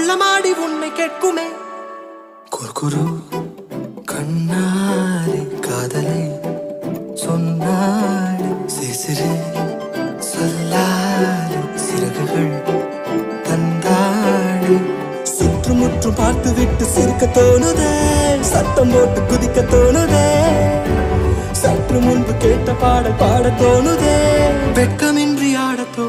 செல்லமாடி உன்னை கேட்குமே. குறுகுரு கண்ணாலே காதலை சொன்னாலே சிசிறு சொல்லாலே சிறகுகள் தந்தாளே. சுற்றுமுற்றும் பார்த்து விட்டு சிரிக்க தோணுதே, சத்தம் போட்டு குதிக்க தோணுதே. சற்று முன்பு கேட்ட பாட பாட தோணுதே, வெட்கமின்றி ஆட தோணுதே.